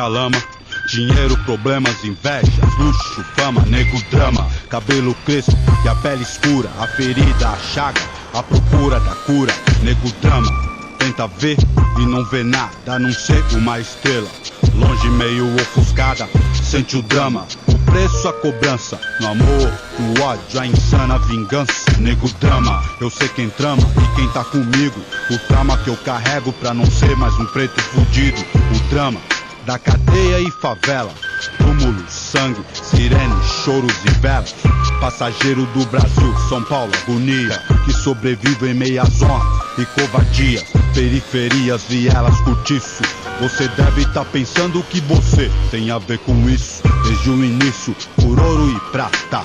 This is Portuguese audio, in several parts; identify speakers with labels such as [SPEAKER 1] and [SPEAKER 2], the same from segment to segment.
[SPEAKER 1] a lama. Dinheiro, problemas, invejas, luxo, fama, nego, drama. Cabelo crespo e a pele escura, a ferida, a chaga, a procura da cura, nego, drama. Tenta ver e não vê nada, a não ser uma estrela. Longe, meio ofuscada, sente o drama. O preço, a cobrança, no amor, no ódio, a insana vingança. Nego, drama, eu sei quem trama e quem tá comigo. O trauma que eu carrego pra não ser mais um preto fudido. O drama da cadeia e favela, túmulo, sangue, sirene, choros e velas. Passageiro do Brasil, São Paulo, agonia, que sobrevive em meias honras e covardias, periferias, vielas, cortiço. Você deve tá pensando que você tem a ver com isso. Desde o início, por ouro e prata.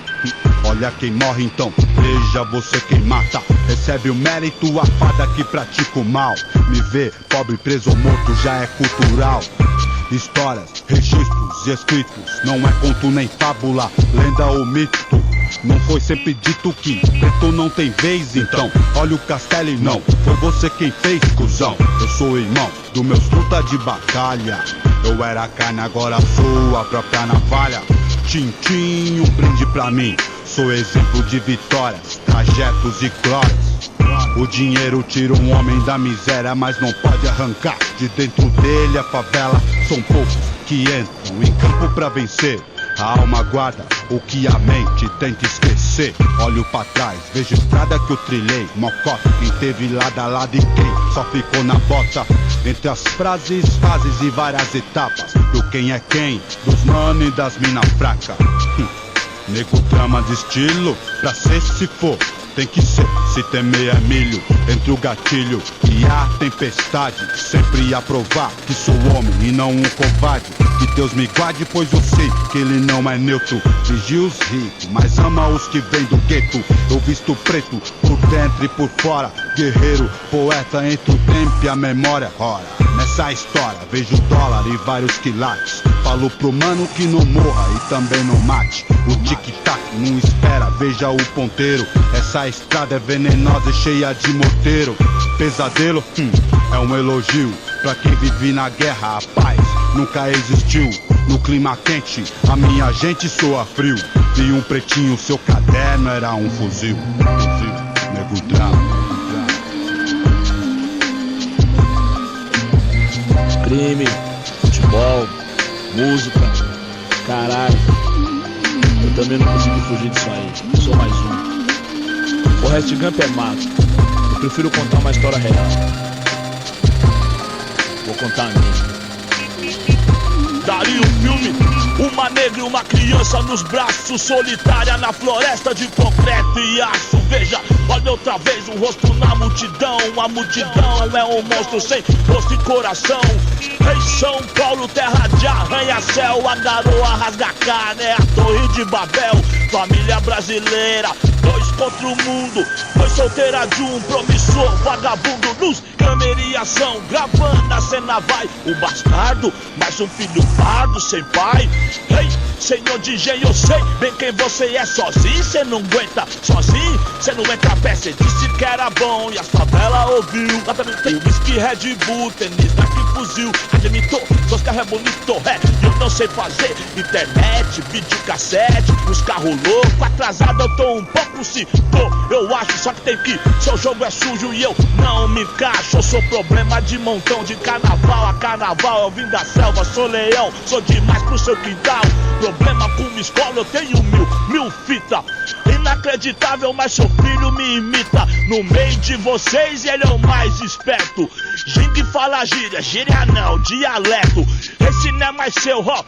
[SPEAKER 1] Olha quem morre então, veja você quem mata. Recebe o mérito, a fada que pratica o mal. Me ver pobre, preso ou morto já é cultural. Histórias, registros e escritos, não é conto nem fábula, lenda ou mito. Não foi sempre dito que preto não tem vez, então olha o castelo e não foi você quem fez, cuzão. Eu sou irmão do meus truta de batalha. Eu era carne, agora sou a própria navalha. Tintim, um brinde pra mim. Sou exemplo de vitórias, trajetos e glórias. O dinheiro tira um homem da miséria, mas não pode arrancar de dentro dele a favela. São poucos que entram em campo pra vencer. A alma guarda o que a mente tenta esquecer. Olho pra trás, vejo a estrada que eu trilhei. Mocota, quem teve lado a lado e quem só ficou na bota. Entre as frases, fases e várias etapas, do quem é quem, dos mano e das mina fraca. Nego, trama de estilo, pra ser se for, tem que ser, se temer é milho. Entre o gatilho e a tempestade, sempre a provar que sou homem e não um covarde. Que Deus me guarde, pois eu sei que ele não é neutro. Vigia os ricos, mas ama os que vêm do gueto. Eu visto preto, por dentro e por fora. Guerreiro, poeta entre o tempo e a memória. Ora, nessa história vejo dólar e vários quilates. Falo pro mano que não morra e também não mate. O tic-tac não espera, veja o ponteiro. Essa estrada é venenosa e cheia de morteiro. Pesadelo, é um elogio pra quem vive na guerra. A paz nunca existiu. No clima quente, a minha gente soa frio. E um pretinho, seu caderno era um fuzil. Nego, drama.
[SPEAKER 2] Crime, futebol, música, caralho. Eu também não consegui fugir disso aí, sou mais um. Forrest Gump é mato, eu prefiro contar uma história real. Vou contar a minha. Daria um filme, uma negra e uma criança nos braços, solitária na floresta de concreto e aço. Veja, olha outra vez o rosto na multidão. A multidão é um monstro sem rosto e coração. Em São Paulo, terra de arranha-céu, a garoa rasga carne, é a Torre de Babel. Família brasileira, dois contra o mundo, foi solteira de um promissor vagabundo. Luz, câmera e ação, gravando a cena vai o bastardo, mais um filho pardo sem pai. Ei, senhor DJ, eu sei bem quem você é. Sozinho cê não aguenta, sozinho cê não entra a pé. Cê disse que era bom e as favelas ouviu. Lá também tem whisky, Red Bull, tênis, Nike, fuzil. Admitou, seus carros é bonito, eu não sei fazer internet, videocassete, os carros loucos. Atrasado eu tô um pouco, se tô, eu acho, só que tem que. Seu jogo é sujo e eu não me encaixo. Eu sou problema de montão, de carnaval a carnaval. Eu vim da selva, sou leão, sou demais pro seu quintal. Problema com uma escola, eu tenho mil fita. Inacreditável, mas seu filho me imita. No meio de vocês ele é o mais esperto. Gingue fala gíria, gíria não, dialeto. Esse não é mais seu, ó.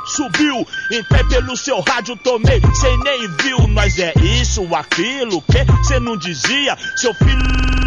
[SPEAKER 2] Subiu, entrei pelo seu rádio, tomei, cê nem viu. Nós é isso, aquilo, que cê não dizia, seu filho.